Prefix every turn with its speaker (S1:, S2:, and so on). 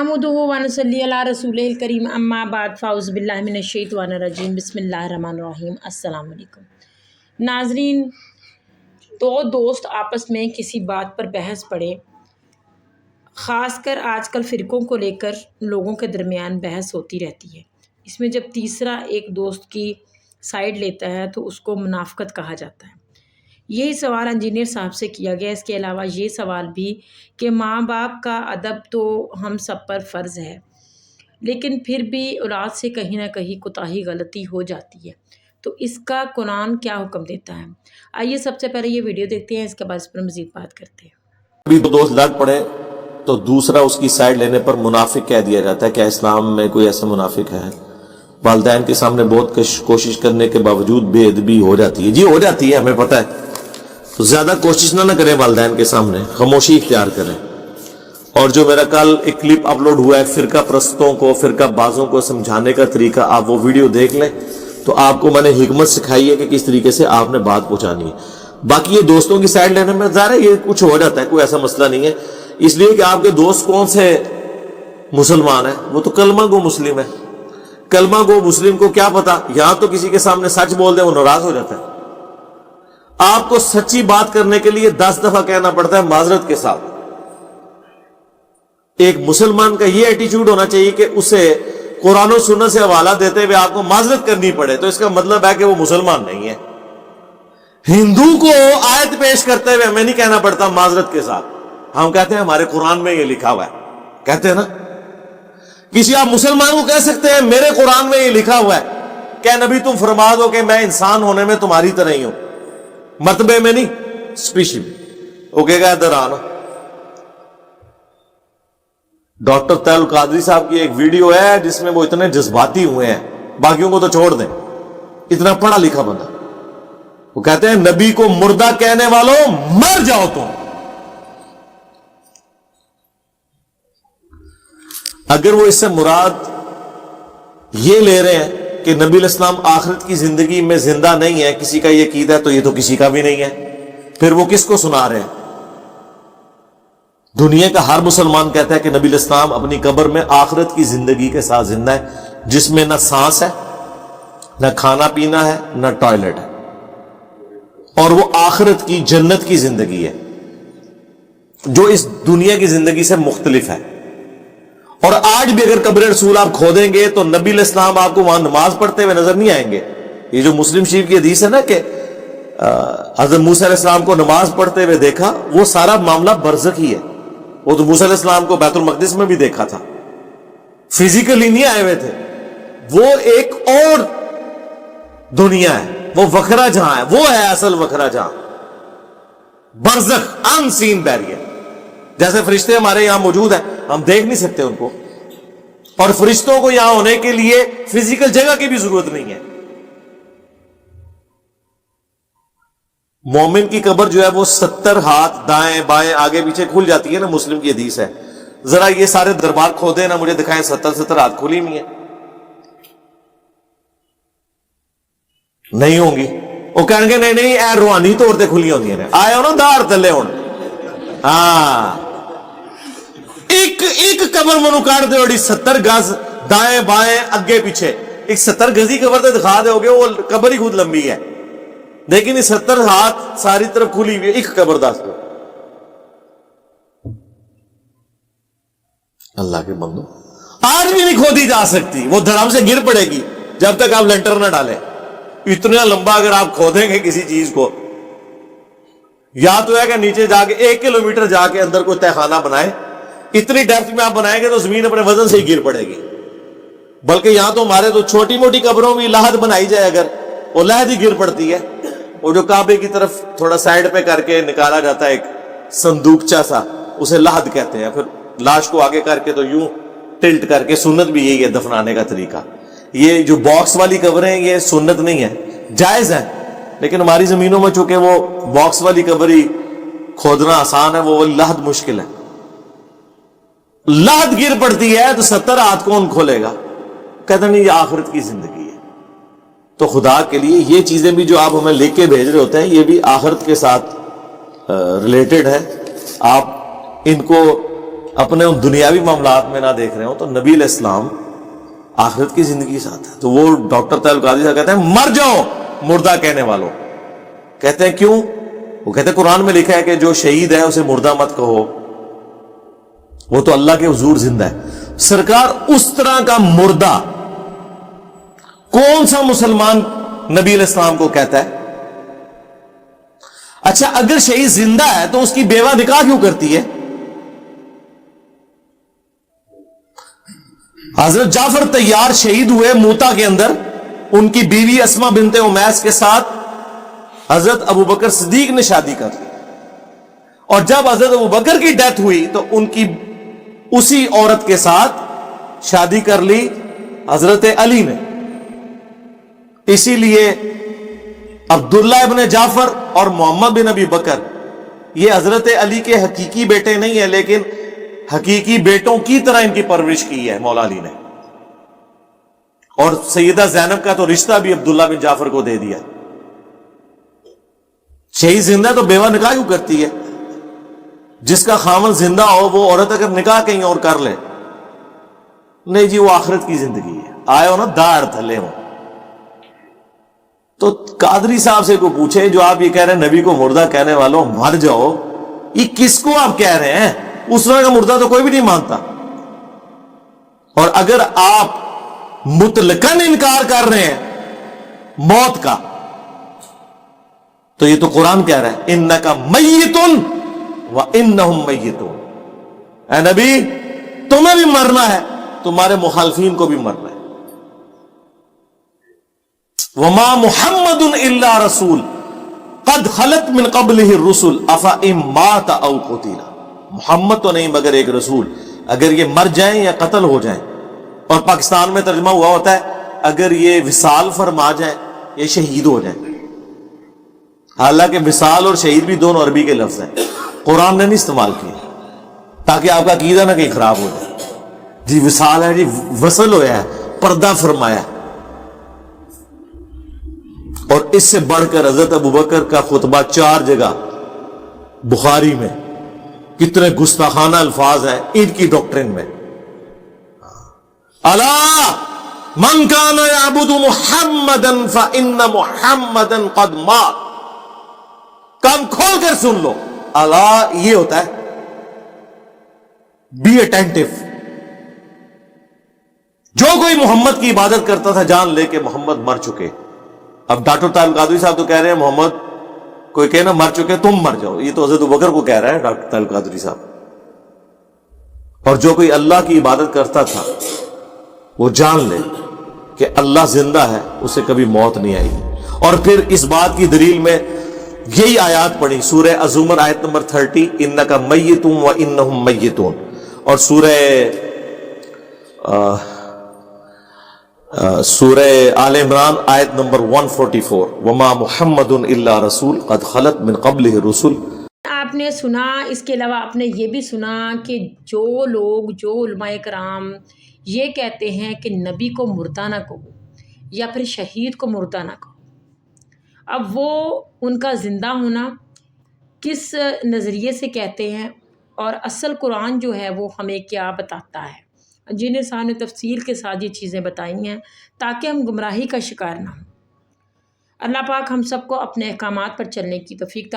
S1: नहमदुहु व नसल्ली अला रसूलिल करीम अम्मा बाद फ़ाउज़ु बिल्लाहि मिनश्शैतानिर्रजीम बिस्मिल्लाहिर्रहमानिर्रहीम। अस्सलाम वालेकुम नाज़रीन, दो दोस्त आपस में किसी बात पर बहस पड़े। ख़ासकर आजकल फ़िरक़ों को लेकर लोगों के दरमियान बहस होती रहती है। इसमें जब तीसरा एक दोस्त की साइड लेता है तो उसको मुनाफ़िक़त कहा जाता है। यही सवाल इंजीनियर साहब से किया गया। इसके अलावा ये सवाल भी कि माँ बाप का अदब तो हम सब पर फ़र्ज़ है, लेकिन फिर भी औलाद से कहीं ना कहीं कोताही गलती हो जाती है, तो इसका कुरान क्या हुक्म देता है। आइए सबसे पहले ये वीडियो देखते हैं, इसके बाद इस पर मज़ीद बात करते हैं।
S2: अभी दो दोस्त लड़ पड़े तो दूसरा उसकी साइड लेने पर मुनाफिक कह दिया जाता है। क्या इस्लाम में कोई ऐसा मुनाफिक है? वालिदैन के सामने बहुत कोशिश करने के बावजूद बेअदबी हो जाती है। जी हो जाती है, हमें पता है, तो ज्यादा कोशिश ना करें वालिदैन के सामने, खामोशी इख्तियार करें। और जो मेरा कल एक क्लिप अपलोड हुआ है फिरका प्रस्तों को, फिरका बाजों को समझाने का तरीका, आप वो वीडियो देख लें तो आपको मैंने हिकमत सिखाई है कि किस तरीके से आपने बात पहुंचानी है। बाकी ये दोस्तों की साइड लेने में ज़ाहिर है ये कुछ हो जाता है, कोई ऐसा मसला नहीं है, इसलिए कि आपके दोस्त कौन से मुसलमान है, वो तो कलमा गो मुस्लिम है। कलमा गो मुस्लिम को क्या पता, यहां तो किसी के सामने सच बोल दे वो नाराज हो जाता है। आपको सच्ची बात करने के लिए 10 दफा कहना पड़ता है माजरत के साथ। एक मुसलमान का यह एटीट्यूड होना चाहिए कि उसे कुरान और सुन्नत से हवाला देते हुए आपको माजरत करनी पड़े, तो इसका मतलब है कि वो मुसलमान नहीं है। हिंदू को आयत पेश करते हुए हमें नहीं कहना पड़ता माजरत के साथ, हम कहते हैं हमारे कुरान में ये लिखा हुआ है, कहते हैं ना। किसी आप मुसलमान को कह सकते हैं मेरे कुरान में ये लिखा हुआ है, क्या नबी तुम फरमा दो कि मैं इंसान होने में तुम्हारी तरह ही हूं, मर्तबे में नहीं, स्पीशी में। वो कहेगा इधर आना। डॉक्टर तैल कादरी साहब की एक वीडियो है जिसमें वो इतने जज्बाती हुए हैं, बाकियों को तो छोड़ दें, इतना पढ़ा लिखा बंदा। वो कहते हैं नबी को मुर्दा कहने वालों मर जाओ तुम। अगर वो इससे मुराद ये ले रहे हैं कि नबी इस्लाम आखिरत की जिंदगी में जिंदा नहीं है, किसी का ये कीदा है, तो ये तो किसी का भी नहीं है, फिर वो किसको सुना रहे हैं? दुनिया का हर मुसलमान कहता है कि नबी इस्लाम अपनी कब्र में आखिरत की जिंदगी के साथ जिंदा है, जिसमें ना सांस है, ना खाना पीना है, ना टॉयलेट है, और वो आखिरत की जन्नत की जिंदगी है जो इस दुनिया की जिंदगी से मुख्तलिफ है। और आज भी अगर कब्र रसूल आप खोदेंगे तो नबी इस्लाम आपको वहां नमाज पढ़ते हुए नजर नहीं आएंगे। ये जो मुस्लिम शरीफ की हदीस है ना कि हजरत मूसा अलैहिस्सलाम को नमाज पढ़ते हुए देखा, वो सारा मामला बरज़ख ही है। वो तो मूसा अलैहिस्सलाम को बैतुल मक़दिस में भी देखा था, फिजिकली नहीं आए हुए थे। वो एक और दुनिया है, वो वखरा जहां है, वो है असल वखरा जहां, बरज़ख, अनसीन बैरियर। जैसे फरिश्ते हमारे यहां मौजूद है, हम देख नहीं सकते उनको, और फरिश्तों को यहां होने के लिए फिजिकल जगह की भी जरूरत नहीं है। मोमिन की कब्र जो है वो 70 हाथ दाएं बाएं आगे पीछे खुल जाती है ना, मुस्लिम की हदीस है। जरा ये सारे दरबार खोदे ना, मुझे दिखाएं 70 हाथ खुली हुई है, नहीं होंगी। वो कहेंगे नहीं नहीं ए रूहानी तौर पर खुली होंगी ने, आए हो ना दार थले हो। हाँ, एक कबर मनु काट दे 70 गज दाएं बाएं अगे पीछे, एक 70 गज की कबर तो दिखा दोगे, वो कबर ही खुद लंबी है, लेकिन ये 70 हाथ सारी तरफ खुली हुई है, एक कबर दास दो। अल्लाह के बंदो, आज भी नहीं खोदी जा सकती, वो धड़ाम से गिर पड़ेगी जब तक आप लेंटर ना डालें। इतना लंबा अगर आप खोदेंगे किसी चीज को, या तो है कि नीचे जाके 1 किलोमीटर जाके अंदर कोई तहखाना बनाए, इतनी डेप्थ में आप बनाएंगे तो जमीन अपने वजन से ही गिर पड़ेगी। बल्कि यहां तो हमारे तो छोटी मोटी कब्रों में लहद बनाई जाए अगर, वो लहद ही गिर पड़ती है। वो जो काबे की तरफ थोड़ा साइड पे करके निकाला जाता है एक संदूकचा सा, उसे लहद कहते हैं। फिर लाश को आगे करके तो यूं टिल्ट करके, सुन्नत भी यही है दफनाने का तरीका। ये जो बॉक्स वाली कब्रें ये सुन्नत नहीं है, जायज है, लेकिन हमारी जमीनों में चूंकि वो बॉक्स वाली कब्र ही खोदना आसान है, वो लहद मुश्किल है। लहद गिर पड़ती है तो 70 हाथ कौन खोलेगा? कहते नहीं ये आखिरत की जिंदगी है। तो खुदा के लिए ये चीजें भी जो आप हमें लिख के भेज रहे होते हैं, ये भी आखिरत के साथ रिलेटेड है। आप इनको اپنے ان دنیاوی معاملات میں نہ دیکھ رہے ہوں تو نبی علیہ السلام آخرت کی زندگی ساتھ ہے. تو وہ ڈاکٹر طاہر القادری صاحب کہتے ہیں مر جاؤ مردہ کہنے والوں. کہتے ہیں کیوں؟ وہ کہتے ہیں قرآن میں لکھا ہے کہ جو شہید ہے اسے مردہ مت کہو, وہ تو اللہ کے حضور زندہ ہے. سرکار اس طرح کا مردہ کون سا مسلمان نبی علیہ السلام کو کہتا ہے؟ اچھا اگر شہید زندہ ہے تو اس کی بیوہ نکاح کیوں کرتی ہے؟ حضرت جعفر طیار شہید ہوئے موتا کے اندر, ان کی بیوی اسما بنت امیس کے ساتھ حضرت ابو بکر صدیق نے شادی کر لی, اور جب حضرت ابو بکر کی ڈیتھ ہوئی تو ان کی اسی عورت کے ساتھ شادی کر لی حضرت علی نے. اسی لیے عبداللہ ابن جعفر اور محمد بن ابی بکر یہ حضرت علی کے حقیقی بیٹے نہیں ہیں, لیکن حقیقی بیٹوں کی طرح ان کی پرورش کی ہے مولا علی نے. اور سیدہ زینب کا تو رشتہ بھی عبداللہ بن جعفر کو دے دیا. شہید زندہ تو بیوہ نکاح کیوں کرتی ہے؟ جس کا خامن زندہ ہو وہ عورت اگر نکاح کہیں اور کر لے, نہیں جی وہ آخرت کی زندگی ہے, آئے ہو نا داڑ تھلے ہو. تو قادری صاحب سے کوئی پوچھے جو آپ یہ کہہ رہے ہیں نبی کو مردہ کہنے والوں مر جاؤ, یہ کس کو آپ کہہ رہے ہیں؟ اس طرح کا مردہ تو کوئی بھی نہیں مانتا. اور اگر آپ مطلقاً انکار کر رہے ہیں موت کا تو یہ تو قرآن کہہ رہا ہے انکا میتن وانہم میتون. اے نبی تمہیں بھی مرنا ہے, تمہارے مخالفین کو بھی مرنا ہے. وما محمد الا رسول قد خلت من قبلہ الرسل افئن مات او قتل. محمد تو نہیں مگر ایک رسول, اگر یہ مر جائیں یا قتل ہو جائیں. اور پاکستان میں ترجمہ ہوا ہوتا ہے اگر یہ وصال فرما جائیں یا شہید ہو جائیں. حالانکہ وصال اور شہید بھی دونوں عربی کے لفظ ہیں, قرآن نے نہیں استعمال کیے تاکہ آپ کا عقیدہ نہ کہیں خراب ہو جائے. جی وصال ہے, جی وصل ہوا ہے, پردہ فرمایا. اور اس سے بڑھ کر حضرت ابو بکر کا خطبہ 4 جگہ بخاری میں, کتنے گستاخانہ الفاظ ہیں ان کی ڈاکٹرن میں. الا من کان یعبد محمدا فان محمدا قد مات. کان کھول کر سن لو, الا یہ ہوتا ہے بی اٹینٹو. جو کوئی محمد کی عبادت کرتا تھا جان لے کہ محمد مر چکے. اب ڈاکٹر طاہر القادری صاحب تو کہہ رہے ہیں محمد کوئی کہنا مر چکے تم مر جاؤ, یہ تو حضرت ابوبکر کو کہہ رہا ہے ڈاکٹر طاہر القادری صاحب. اور جو کوئی اللہ کی عبادت کرتا تھا وہ جان لے کہ اللہ زندہ ہے, اسے کبھی موت نہیں آئی. اور پھر اس بات کی دلیل میں یہی آیات پڑھی سورہ الزمر آیت نمبر 30 انکا میتون وانہم میتون, اور سورہ آل عمران آیت نمبر 144 وما محمد الا رسول قد خلت من قبلہ الرسل.
S1: آپ نے سنا, اس کے علاوہ آپ نے یہ بھی سنا کہ جو لوگ, جو علماء کرام یہ کہتے ہیں کہ نبی کو مردہ نہ کہو یا پھر شہید کو مردہ نہ کہو, اب وہ ان کا زندہ ہونا کس نظریے سے کہتے ہیں اور اصل قرآن جو ہے وہ ہمیں کیا بتاتا ہے, جن انسان نے تفصیل کے ساتھ یہ چیزیں بتائی ہیں تاکہ ہم گمراہی کا شکار نہ ہوں. اللہ پاک ہم سب کو اپنے احکامات پر چلنے کی توفیق